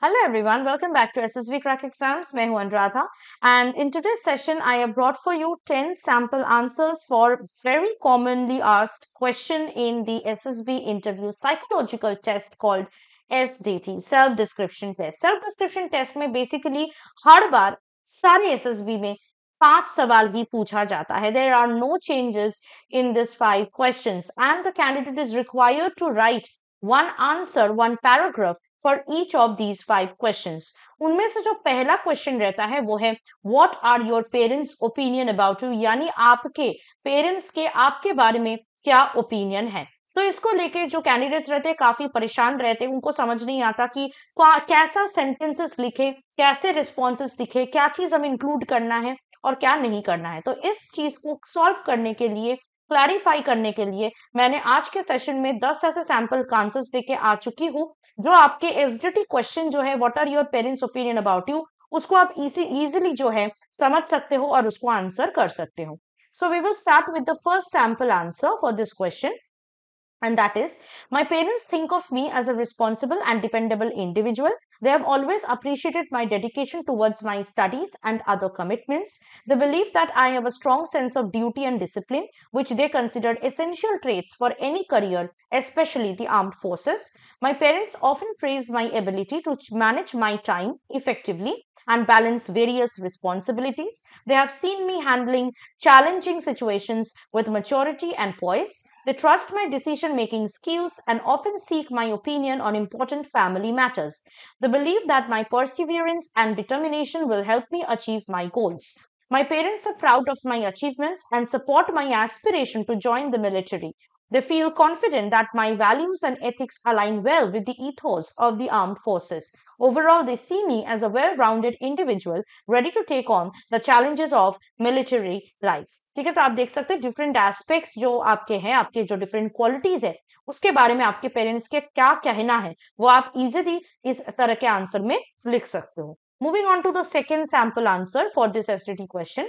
Hello everyone, welcome back to SSBCrack exams. मैं हूं Anuradha and in today's session I have brought for you 10 sample answers for very commonly asked question in the SSB interview psychological test called SDT, self description test. Self description test में basically हर बार सारे SSB में 5 सवाल ही पूछा जाता है. There are no changes in this 5 questions and the candidate is required to write one answer, one paragraph for each of these 5 questions. उनमें से जो पहला क्वेश्चन रहता है वो है what are your parents opinion about you, यानी आपके पेरेंट्स के आपके बारे में क्या ओपिनियन है. तो इसको लेके जो कैंडिडेट्स रहते हैं काफी परेशान रहते हैं, उनको समझ नहीं आता कि कैसा सेंटेंसेस लिखे, कैसे रिस्पॉन्सेस लिखे, क्या चीज हमें इंक्लूड करना है और क्या नहीं करना है. तो इस चीज को सॉल्व करने के लिए, क्लैरिफाई करने के लिए मैंने आज के सेशन में 10 ऐसे सैंपल आंसर्स लेके आ चुकी हूँ जो आपके एसडीटी क्वेश्चन जो है what are your parents opinion about you, उसको आप इजीली जो है समझ सकते हो और उसको आंसर कर सकते हो. So we will start with the first sample answer for this question. And that is, my parents think of me as a responsible and dependable individual. They have always appreciated my dedication towards my studies and other commitments. They believe that I have a strong sense of duty and discipline, which they considered essential traits for any career, especially the armed forces. My parents often praise my ability to manage my time effectively and balance various responsibilities. They have seen me handling challenging situations with maturity and poise. They trust my decision making skills and often seek my opinion on important family matters. They believe that my perseverance and determination will help me achieve my goals. My parents are proud of my achievements and support my aspiration to join the military. They feel confident that my values and ethics align well with the ethos of the armed forces. Overall, they see me as a well rounded individual ready to take on the challenges of military life. ठीक है, तो आप देख सकते हैं different aspects जो आपके हैं, आपके जो डिफरेंट क्वालिटीज है उसके बारे में आपके पेरेंट्स के क्या कहना है वो आप इजीली इस तरह के आंसर में लिख सकते हो. Moving on to the second sample answer for this STT question.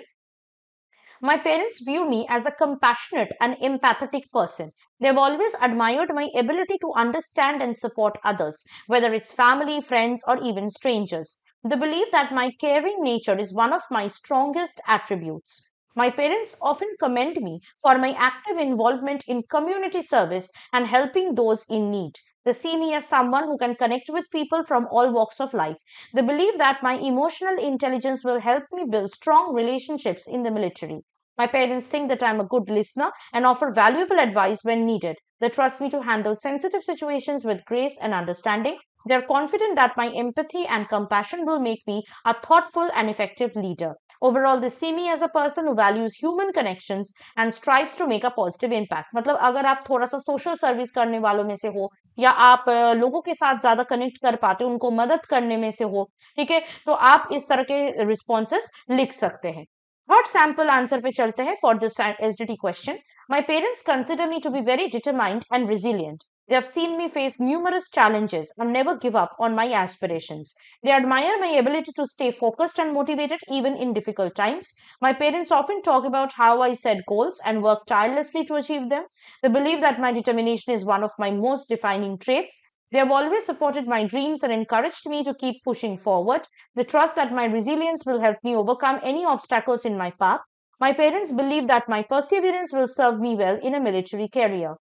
My parents view me as a compassionate and empathetic person. They have always admired my ability to understand and support others, whether it's family, friends, or even strangers. They believe that my caring nature is one of my strongest attributes. My parents often commend me for my active involvement in community service and helping those in need. They see me as someone who can connect with people from all walks of life. They believe that my emotional intelligence will help me build strong relationships in the military. My parents think that I'm a good listener and offer valuable advice when needed. They trust me to handle sensitive situations with grace and understanding. They are confident that my empathy and compassion will make me a thoughtful and effective leader. Overall, they see me as a person who values human connections and strives to make a positive impact. मतलब अगर आप थोड़ा सा social service करने वालों में से हो या आप लोगों के साथ ज्यादा कनेक्ट कर पाते हो, उनको मदद करने में से हो, ठीक है, तो आप इस तरह के रिस्पॉन्सेस लिख सकते हैं. थर्ड सैंपल आंसर पे चलते हैं for this SDT question. My parents consider me to be very determined and resilient. They have seen me face numerous challenges and never give up on my aspirations. They admire my ability to stay focused and motivated even in difficult times. My parents often talk about how I set goals and work tirelessly to achieve them. They believe that my determination is one of my most defining traits. They have always supported my dreams and encouraged me to keep pushing forward. They trust that my resilience will help me overcome any obstacles in my path. My parents believe that my perseverance will serve me well in a military career.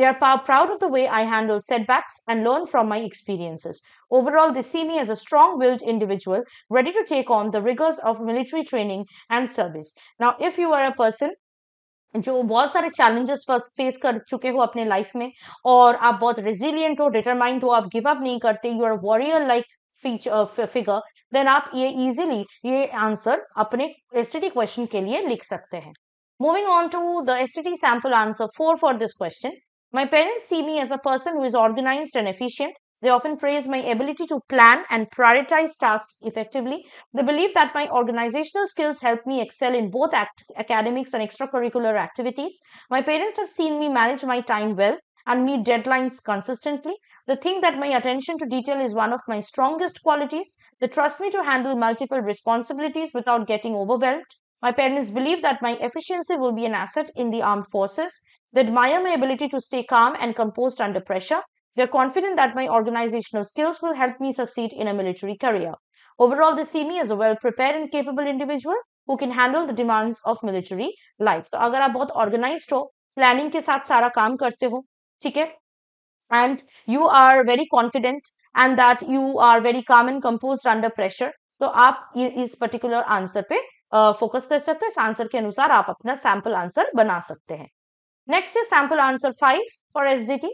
They are proud of the way I handle setbacks and learn from my experiences. Overall, they see me as a strong willed individual ready to take on the rigors of military training and service. Now, if you are a person जो बहुत सारे challenges face कर चुके हो अपने life में और आप बहुत रेजिलियंट हो, डिटरमाइंड हो, आप गिव अप नहीं करते, you are warrior like figure, then आप ये इजीली ये आंसर अपने एसटीटी क्वेश्चन के लिए लिख सकते हैं. Moving on to the STT sample answer 4 for this question. My parents see me as a person who is organized and efficient. They often praise my ability to plan and prioritize tasks effectively. They believe that my organizational skills help me excel in both academics and extracurricular activities. My parents have seen me manage my time well and meet deadlines consistently. They think that my attention to detail is one of my strongest qualities. They trust me to handle multiple responsibilities without getting overwhelmed. My parents believe that my efficiency will be an asset in the armed forces. They admire my ability to stay calm and composed under pressure. They're confident that my organizational skills will help me succeed in a military career. Overall, they see me as a well-prepared and capable individual who can handle the demands of military life. तो अगर आप बहुत organized हो, planning के साथ सारा काम करते हो, ठीक है, and you are very confident and that you are very calm and composed under pressure, तो आप इस particular answer पे फोकस कर सकते हो. इस आंसर के अनुसार आप अपना सैंपल आंसर बना सकते हैं. Next is sample answer 5 for SDT.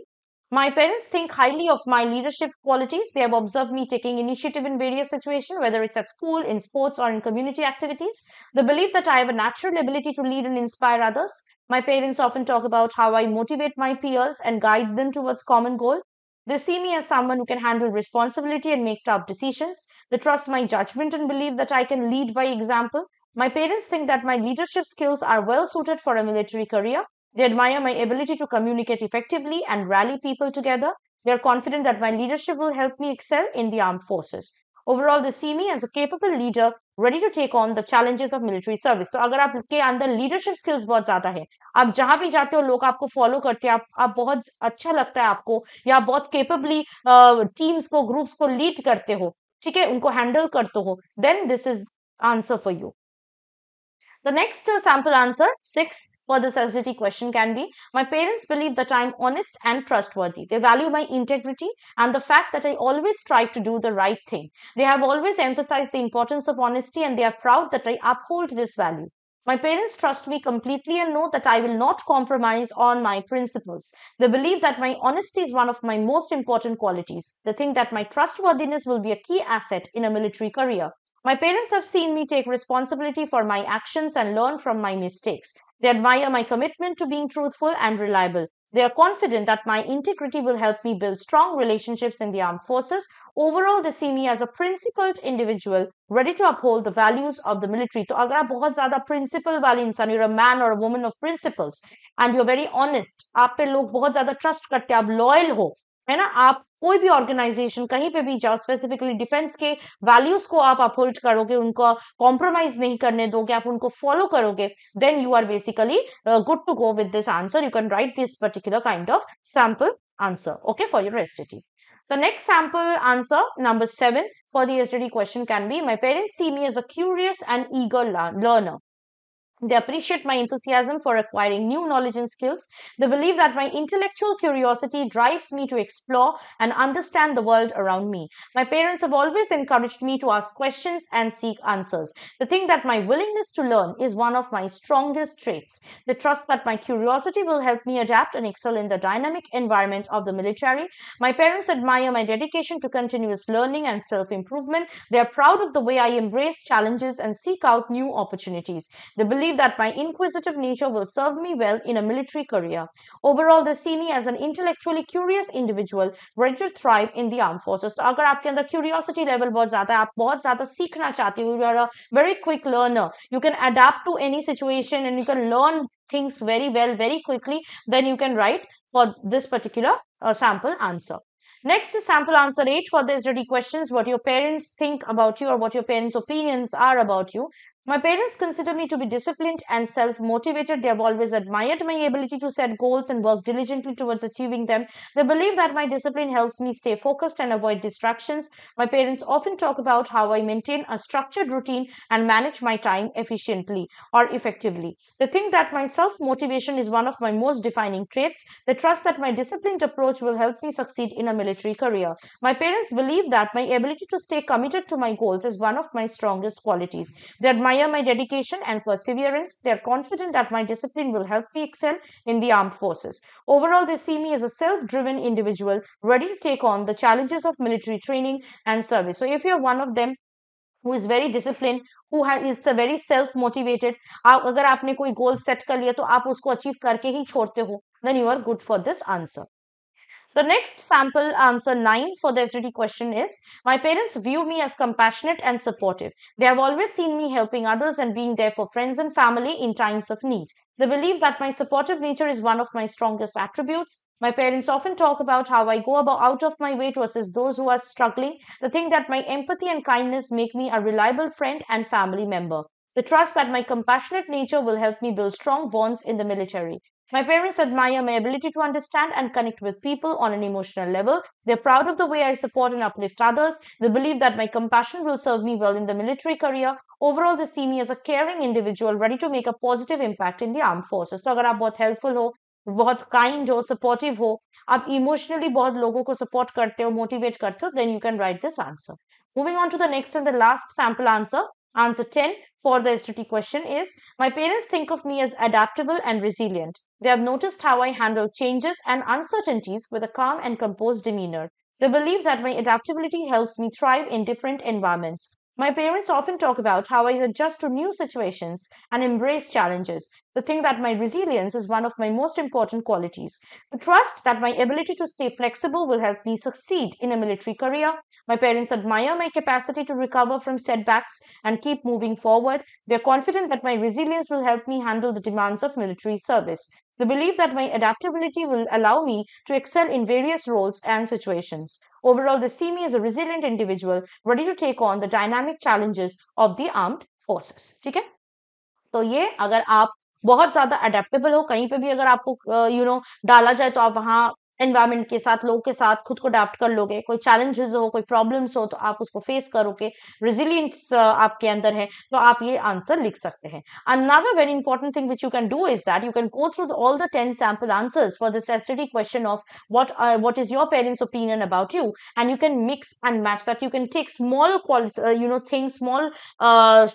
My parents think highly of my leadership qualities. They have observed me taking initiative in various situations, whether it's at school, in sports, or in community activities. They believe that I have a natural ability to lead and inspire others. My parents often talk about how I motivate my peers and guide them towards common goal. They see me as someone who can handle responsibility and make tough decisions. They trust my judgment and believe that I can lead by example. My parents think that my leadership skills are well suited for a military career. They admire my ability to communicate effectively and rally people together. They are confident that my leadership will help me excel in the armed forces. Overall, they see me as a capable leader ready to take on the challenges of military service. तो अगर आपके अंदर leadership skills बहुत ज़्यादा है, आप जहाँ भी जाते हो लोग आपको follow करते हैं, आप बहुत अच्छा लगता है आपको, या आप बहुत capably teams को, groups को lead करते हो, ठीक है, उनको handle करते हो, then this is answer for you. The next sample answer 6 for this SDT question can be, my parents believe that I am honest and trustworthy. They value my integrity and the fact that I always strive to do the right thing. They have always emphasized the importance of honesty and they are proud that I uphold this value. My parents trust me completely and know that I will not compromise on my principles. They believe that my honesty is one of my most important qualities. They think that my trustworthiness will be a key asset in a military career. My parents have seen me take responsibility for my actions and learn from my mistakes. They admire my commitment to being truthful and reliable. They are confident that my integrity will help me build strong relationships in the armed forces. Overall, they see me as a principled individual ready to uphold the values of the military. तो अगर आप बहुत ज़्यादा principle वाले इंसान, you're a man or a woman of principles and you're very honest, आप पे लोग बहुत ज़्यादा trust करते हैं, आप loyal हो, है ना, आप कोई भी ऑर्गेनाइजेशन कहीं पे भी जाओ, स्पेसिफिकली डिफेंस के वैल्यूज को आप अपहोल्ड करोगे, उनको कॉम्प्रोमाइज नहीं करने दोगे, आप उनको फॉलो करोगे, then you are basically good to go with this answer. You can write this particular kind of sample answer, okay, for your STT. The next sample answer, number 7 for the SDT question can be, my parents see me as a curious and eager learner. They appreciate my enthusiasm for acquiring new knowledge and skills. They believe that my intellectual curiosity drives me to explore and understand the world around me. My parents have always encouraged me to ask questions and seek answers. They think that my willingness to learn is one of my strongest traits. They trust that my curiosity will help me adapt and excel in the dynamic environment of the military. My parents admire my dedication to continuous learning and self-improvement. They are proud of the way I embrace challenges and seek out new opportunities. They believe that my inquisitive nature will serve me well in a military career. Overall, they see me as an intellectually curious individual ready to thrive in the armed forces. तो अगर आपके अंदर curiosity level बहुत ज़्यादा है, आप बहुत ज़्यादा सीखना चाहते हो, you are a very quick learner, you can adapt to any situation and you can learn things very well, very quickly, then you can write for this particular sample answer. Next is sample answer 8 for the SDT questions, what your parents think about you or what your parents' opinions are about you. My parents consider me to be disciplined and self-motivated. They have always admired my ability to set goals and work diligently towards achieving them. They believe that my discipline helps me stay focused and avoid distractions. My parents often talk about how I maintain a structured routine and manage my time efficiently or effectively. They think that my self-motivation is one of my most defining traits. They trust that my disciplined approach will help me succeed in a military career. My parents believe that my ability to stay committed to my goals is one of my strongest qualities. They admire my dedication and perseverance. They are confident that my discipline will help me excel in the armed forces. Overall, they see me as a self-driven individual ready to take on the challenges of military training and service. So if you're one of them who is very disciplined, who is very self-motivated, अगर आपने कोई goal set कर लिया तो आप उसको achieve करके ही छोड़ते हो, then you are good for this answer. The next sample answer 9 for the SDT question is, my parents view me as compassionate and supportive. They have always seen me helping others and being there for friends and family in times of need. They believe that my supportive nature is one of my strongest attributes. My parents often talk about how I go out of my way to assist those who are struggling. They think that my empathy and kindness make me a reliable friend and family member. They trust that my compassionate nature will help me build strong bonds in the military. My parents admire my ability to understand and connect with people on an emotional level. They're proud of the way I support and uplift others. They believe that my compassion will serve me well in the military career. Overall, they see me as a caring individual ready to make a positive impact in the armed forces. तो अगर आप बहुत helpful हो, बहुत kind हो, supportive हो, आप emotionally बहुत लोगों को support करते हो, motivate करते हो, then you can write this answer. Moving on to the next and the last sample answer. Answer 10 for the SDT question is, my parents think of me as adaptable and resilient. They have noticed how I handle changes and uncertainties with a calm and composed demeanor. They believe that my adaptability helps me thrive in different environments. My parents often talk about how I adjust to new situations and embrace challenges. They think that my resilience is one of my most important qualities. They trust that my ability to stay flexible will help me succeed in a military career. My parents admire my capacity to recover from setbacks and keep moving forward. They are confident that my resilience will help me handle the demands of military service. They believe that my adaptability will allow me to excel in various roles and situations. Overall, they see me as a resilient individual ready to take on the dynamic challenges of the armed forces. ठीक है? तो ये अगर आप बहुत ज़्यादा adaptable हो, कहीं पे भी अगर आपको डाला जाए तो आप वहाँ एनवायरनमेंट के साथ, लोगों के साथ खुद को अडैप्ट कर लोगे। कोई चैलेंजेस हो, कोई प्रॉब्लम्स हो तो आप उसको फेस करोगे। रेजिलियंस आपके अंदर है तो आप ये आंसर लिख सकते हैं। Another very important thing which you can do is that you can go through all the 10 sample answers for this STD question of what is your parents' opinion about you, and you can mix and match that. You can take small things, small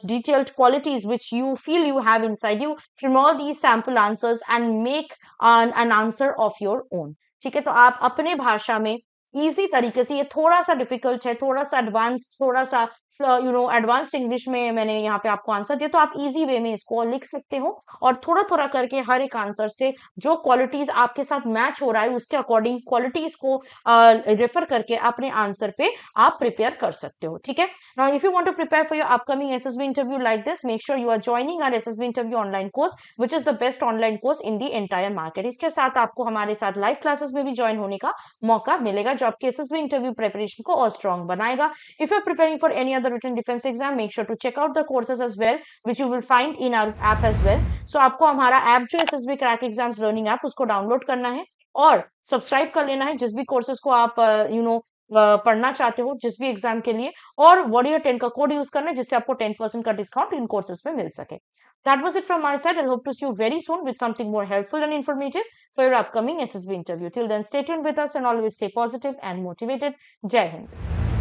detailed qualities which you feel you have inside you from all these sample answers and make an answer of your own. ठीक है, तो आप अपने भाषा में easy तरीके से, ये थोड़ा सा डिफिकल्ट है, थोड़ा सा एडवांस, थोड़ा सा एडवांस्ड इंग्लिश में मैंने यहाँ पे आपको आंसर दिया, तो आप इजी वे में इसको लिख सकते हो और थोड़ा थोड़ा करके हर एक आंसर से जो क्वालिटीज आपके साथ मैच हो रहा है उसके अकॉर्डिंग क्वालिटीज को रेफर करके अपने आंसर पे आप प्रिपेयर कर सकते हो। ठीक है, now if you want to prepare for your upcoming SSB interview like this, make sure you are joining our SSB interview online course which is the best online course in the entire market. इसके साथ आपको हमारे साथ live classes में भी join होने का मौका मिलेगा जो आपके एसएसबी इंटरव्यू प्रिपरेशन को और स्ट्रॉन्ग बनाएगा। If you are preparing for any other written defence exam, make sure to check out the courses as well which you will find in our app as well. So आपको हमारा app जो SSB crack exams learning app उसको download करना है और subscribe कर लेना है जिस भी कोर्सेज को आप पढ़ना चाहते हो, जिस भी एग्जाम के लिए, और वॉरियर 10 का कोड यूज करना है जिससे आपको 10% का डिस्काउंट इन कोर्सेज में मिल सके। That was it from my side. I hope to see you very soon with something more helpful and informative for your upcoming SSB interview. Till then, stay tuned with us and always stay positive and motivated. Jai Hind.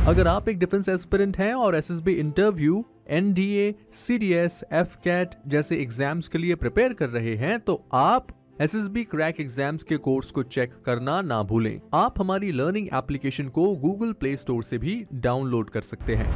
अगर आप एक defence aspirant हैं और SSB interview, NDA, CDS, AFCAT जैसे exams के लिए prepare कर रहे हैं तो आप SSB क्रैक एग्जाम्स के कोर्स को चेक करना ना भूलें। आप हमारी लर्निंग एप्लीकेशन को गूगल प्ले स्टोर से भी डाउनलोड कर सकते हैं।